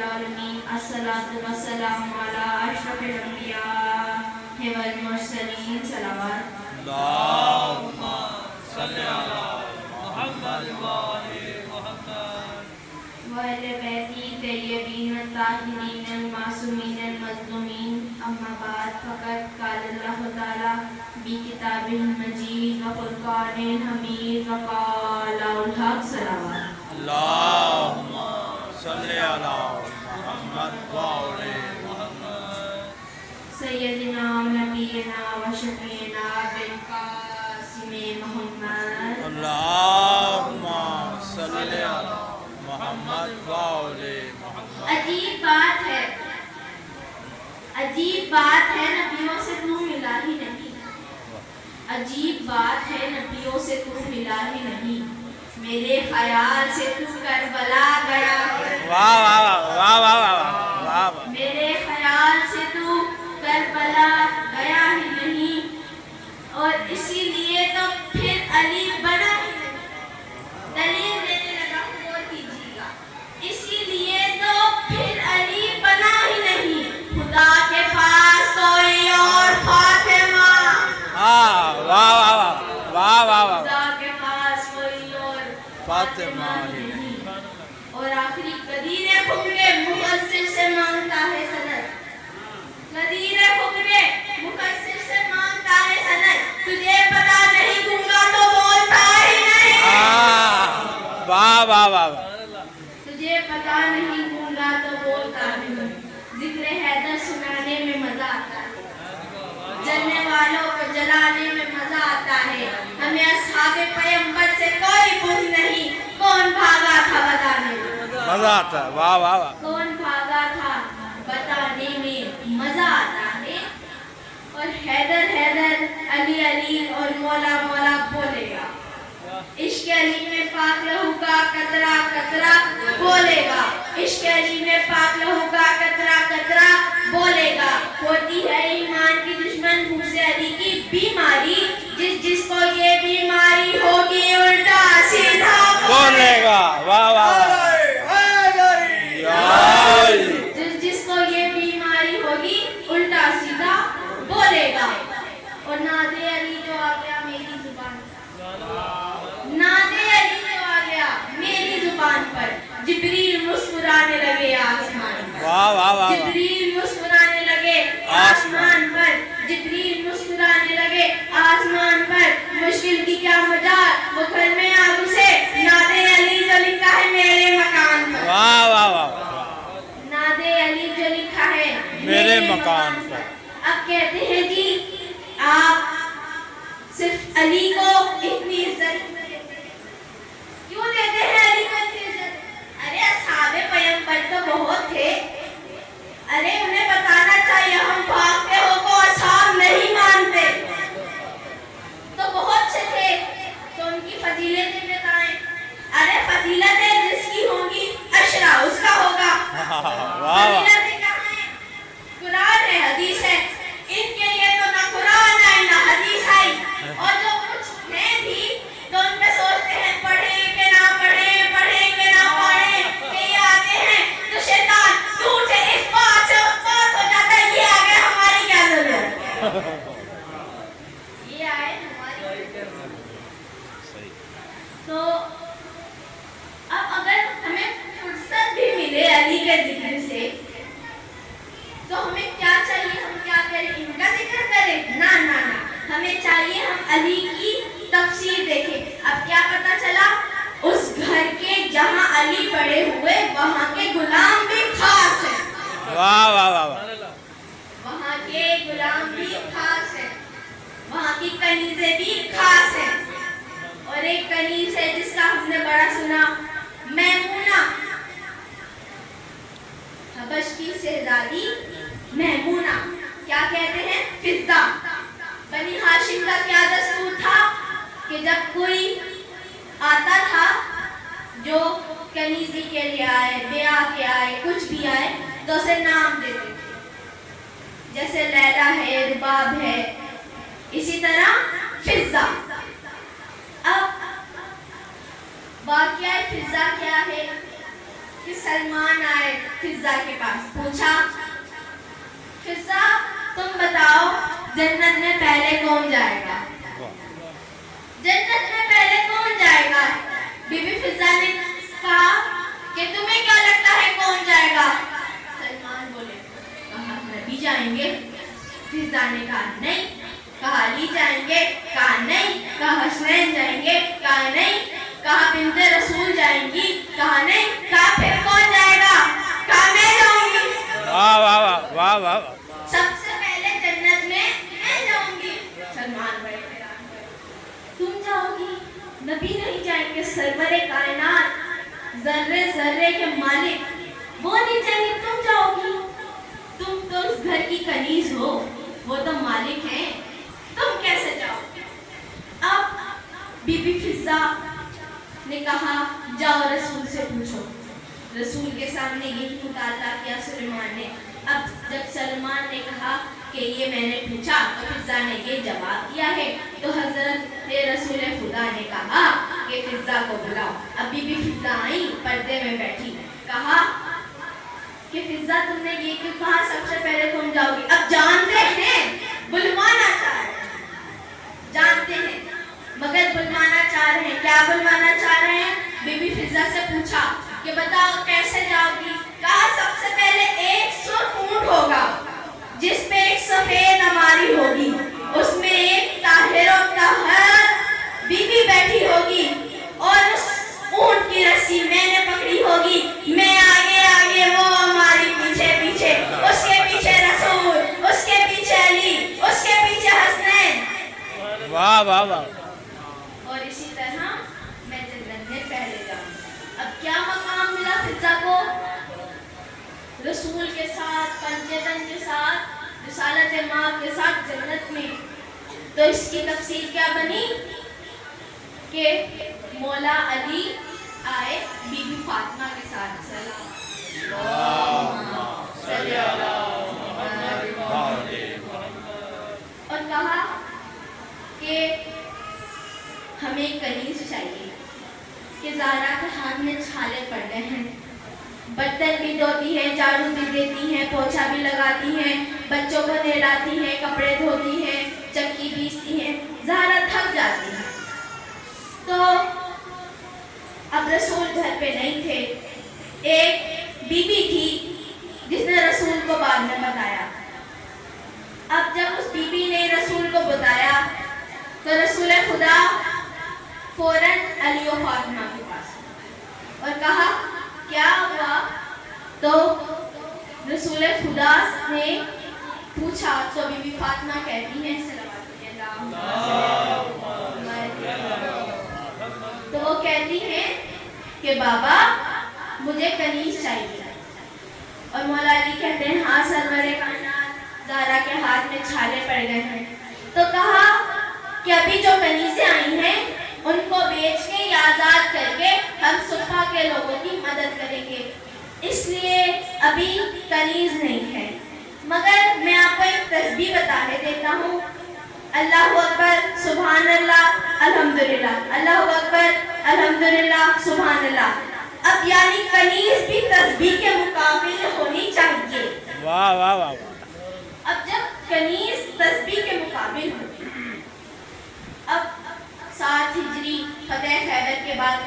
العالمین الصلاۃ والسلام علی اشرف الانبیاء والمرسلین صلوات اللہم صلی علی محمد وآل محمد وآل بیتی طیبین الطاہرین المعصومین المظلومین اما بعد فقط قال اللہ تعالی بکتابہ المجید وفرقان حمید وقال الحق صلوات اللہم صلی علی محمد وآل محمد سیدنا و نبینا و شفیعنا بالقاسم محمد اللہم صلی علی محمد وآل محمد عجیب بات ہے نبیوں سے تو ملا ہی نہیں، عجیب بات ہے نبیوں سے تو ملا ہی نہیں، میرے خیال سے تو کربلا گیا ہے، واہ واہ واہ واہ واہ واہ، میرے خیال سے تو کربلا گیا ہی نہیں، اور اسی لیے تو پھر علی بنا ہی نہیں، دلیل دینے لگا ہوں غور کیجیے گا، اسی لیے تو پھر علی بنا ہی نہیں، خدا کے پاس کوئی اور فاطمہ، ہاں واہ واہ واہ واہ واہ، خدا کے پاس کوئی اور فاطمہ ہی نہیں، اور آخری قدیر خطبے مفسر سے مانگتا ہے سند، قدیر خطبے مفسر سے مانگتا ہے سند، تجھے پتا نہیں گونگا تو بولتا ہی نہیں، واہ واہ واہ، تجھے پتا نہیں گونگا تو بولتا نہیں، ذکر حیدر سنانے میں مزہ آتا ہے، جلنے والوں کو جلانے میں مزہ آتا ہے، ہمیں اصحاب پیغمبر سے کوئی بغض نہیں، کون بھاگا تھا بتانے میں، مزہ آتا ہے، واہ واہ واہ، کون بھاگا تھا بتانے میں مزہ آتا ہے، اور حیدر حیدر علی علی اور مولا مولا بولے گا، عشق علی میں پاک لہو کا قطرہ قطرہ بولے گا، عشق علی میں پاک لہو کا قطرہ قطرہ بولے گا، ہوتی ہے ایمان کی دشمن پھوس علی کی بیماری، جس کو یہ بیماری ہوگی الٹا سیدھا بولے گا، واہ واہ، جس کو یہ بیماری ہوگی الٹا سیدھا بولے گا، اور ناد علی جو آ گیا میری زبان پر، ناد علی جو آ گیا میری زبان پر، جبریل مسکرانے لگے آسمان پر، واہ واہ واہ، جبریل مسکرانے لگے آسمان پر، جبریل مسکرانے لگے آسمان پر، مشکل کی کیا مجال وہ گھر میں آگ سے، ناد علی جو لکھا ہے میرے مکان پر، واہ واہ واہ، ناد علی جو لکھا ہے میرے مکان پر، اب کہتے ہیں جی آپ صرف علی کو اتنی عزت کیوں دیتے ہیں؟ علی کو اتنی عزت، ارے اصحاب پیغمبر تو بہت تھے، ارے انہیں بتانا چاہیے ہم بھاگتے ہو کو اصحاب نہیں مانتے، تو بہت سے تھے تو ان کی فضیلتیں بتائیں، ارے فضیلتیں جس کی ہوں گی اشرا اس کا ہوگا، فضیلتیں کہاں ہیں؟ قرآن ہے حدیث ہے، ان کے لیے تو نہ قرآن ہے نہ حدیث ہے، اور جو کچھ ہیں بھی تو ان پہ سوچتے ہیں پڑھیں کہ نہ پڑھیں، پڑھیں کہ نہ پڑھیں، کہ یہ آتے ہیں تو شیطان دور سے اس بات سے اس بات ہو جاتا ہے، یہ آگے ہماری کیا ضرورت ہے، یہ آئے ہماری کیا ضرورت ہے، تو اب اگر ہمیں فرصت بھی ملے علی کے ذکر سے تو ہمیں کیا چاہیے، ہم کیا کریں، ان کا ذکر کریں؟ نہ نہ نہ، ہمیں چاہیے ہم علی کی تفسیر دیکھیں، اب کیا پتا چلا اس گھر کے جہاں علی بڑے ہوئے وہاں کے غلام بھی خاص ہیں، واہ واہ واہ، وہاں کے غلام بھی خاص ہیں، وہاں کی کنیزیں بھی خاص ہیں، اور ایک کنیز ہے جس کا ہم نے بڑا سنا، میمونہ، حبش کی شہزادی میمونہ، کیا کہتے ہیں؟ فضہ، بنی ہاشم کا کیا دستور تھا کہ جب کوئی آتا تھا جو کنیزی کے لیے آئے، بیاہ کے آئے، کچھ بھی آئے تو اسے نام دیتے تھے، جیسے لیلا ہے، رباب ہے، اسی طرح فضہ۔ اب واقعہ فضہ کیا ہے کہ سلمان آئے فضا کے پاس. پوچھا فضا تم بتاؤ جنت میں پہلے کون جائے گا؟ جنت میں پہلے کون جائے گا؟ بی بی فضا نے کہا کہ تمہیں کیا لگتا ہے کون جائے گا؟ سلمان بولے کہا نبی جائیں گے. فضا نے کہا نہیں. کہا علی جائیں گے؟ کہا نہیں. کہا حسنین جائیں گے؟ کہا نہیں. کہا بنت رسول جائیں گی؟ کہا نہیں. کہا پھر کون جائے گا؟ کہا میں جاؤں گی. واہ واہ واہ واہ واہ. سب سے پہلے جنت میں جاؤں گی. سلمان بڑے حیران ہوئے. تم جاؤ گی؟ نبی نہیں جائیں گے؟ سرور کائنات ذرے ذرے کے مالک وہ نہیں جائیں گے، تم جاؤ گی؟ تم تو اس گھر کی کنیز ہو، وہ تو مالک ہیں، تم کیسے جاؤ گی؟ اب بی بی فضا نے کہا جاؤ رسول سے پوچھو. رسول کے سامنے یہی مطالعہ کیا سلیمان نے. اب جب سلمان نے کہا کہ یہ میں نے پوچھا تو فضا نے یہ جواب دیا ہے، تو حضرت رسول خدا نے کہا کہ فضا کو بلاؤ. اب بی بی فضا آئی، پردے میں بیٹھی. کہا کہ فضا تم نے یہ کیوں کہا سب سے پہلے تم جاؤ گی؟ اب جانتے ہیں بلوانا چاہ رہے ہیں، جانتے ہیں مگر بلوانا چاہ رہے ہیں. کیا بلوانا چاہ رہے ہیں؟ بی بی فضا سے پوچھا کہ بتاؤ کیسے جاؤ گی؟ کہا سب سے پہلے ایک سرخ اونٹ ہوگا جس پہ ایک سفید ہماری ہوگی، اس میں ایک طاہر و طاہر بی بی بیٹھی ہوگی، اور اس اونٹ کی رسی میں نے پکڑی ہوگی. میں آگے آگے، وہ ہماری پیچھے پیچھے، اس کے پیچھے رسول، اس کے پیچھے علی، اس کے پیچھے حسنین. واہ واہ واہ. اور اسی طرح میں جنت میں پہلے جاؤں. اب کیا مقام ملا فضا کو؟ رسول کے ساتھ، پنجتن کے ساتھ، رسالت مآب کے ساتھ جنت میں. تو اس کی تفسیر کیا بنی کہ مولا علی آئے بی بی فاطمہ کے ساتھ. اور کہا کہ ہمیں کنیز چاہیے کہ زہرا کے ہاتھ میں چھالے پڑ گئے ہیں، برتن بھی دھوتی ہیں، جھاڑو بھی دیتی ہیں، پوچھا بھی لگاتی ہیں، بچوں کو نہلاتی ہیں، کپڑے دھوتی ہیں، چکی پیستی ہیں. زہرا تھک جاتی ہے. تو اب رسول گھر پہ نہیں تھے. ایک بی بی تھی جس نے رسول کو بعد میں بتایا. اب جب اس بی بی نے رسول کو بتایا تو رسول خدا فوراً علی و فاطمہ کے پاس اور کہا کیا ہوا؟ تو رسول خدا نے پوچھا تو بی بی فاطمہ کہتی ہیں تو وہ کہتی ہیں کہ بابا مجھے کنیز چاہیے. اور مولا علی کہتے ہیں ہاں سرور کائنات زہرا کے ہاتھ میں چھالے پڑ گئے ہیں. تو کہا کہ ابھی جو کنیزیں آئی ہیں ان کو بیچ کے یا آزاد کر کے ہم صفحہ کے لوگوں کی مدد کریں گے، اس لیے ابھی کنیز نہیں ہے. مگر میں آپ کو ایک تسبیح بتا دیتا ہوں. اللہ اکبر سبحان اللہ الحمدللہ، اللہ اکبر الحمدللہ سبحان اللہ. اب یعنی کنیز بھی تسبیح کے مقابل ہونی چاہیے. واہ واہ واہ. اب جب کنیز تسبیح کے مقابل ہوتی، اب 7 ہجری فتح خیبر کے بعد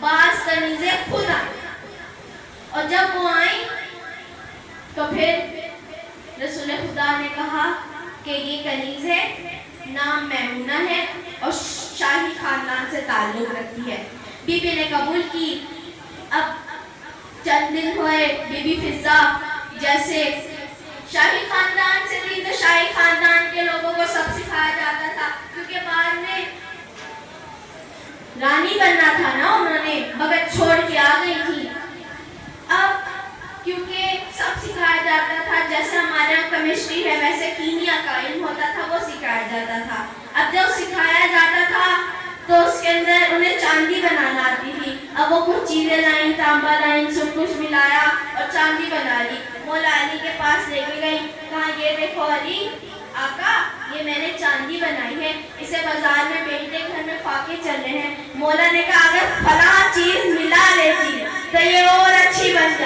بعض کنیزیں خود آئیں، اور جب وہ آئیں تو پھر رسول خدا نے کہا کہ یہ کنیز ہے، نام میمونہ ہے اور شاہی خاندان سے تعلق رکھتی ہے. بی بی نے قبول کی. اب چند دن ہوئے بی بی فضا جیسے شاہی خاندان سے تھی تو شاہی خاندان کے لوگوں کو سب سکھایا جاتا تھا، کیونکہ بعد میں رانی بننا تھا نا انہوں نے، مگر چھوڑ کے آ گئی تھی. اب کیونکہ سب سکھایا جاتا تھا، جیسے ہمارے یہاں کیمسٹری ہے ویسے کیمیا کا علم ہوتا تھا، وہ سکھایا جاتا تھا. اب جب سکھایا جاتا تھا تو اس کے اندر انہیں چاندی بنانا آتی تھی. اب وہ کچھ چیزیں لائیں، تانبا لائیں، سب کچھ ملایا اور چاندی بنا لی. مولا علی کے پاس لے کے گئی، کہا یہ دیکھو علی آقا یہ میں نے چاندی بنائی ہے، اسے بازار میں بیچتے گھر میں فاقے چل رہے ہیں. مولا نے کہا اگر فلاں چیز ملا لیتی تو یہ اور اچھی بن جاتی.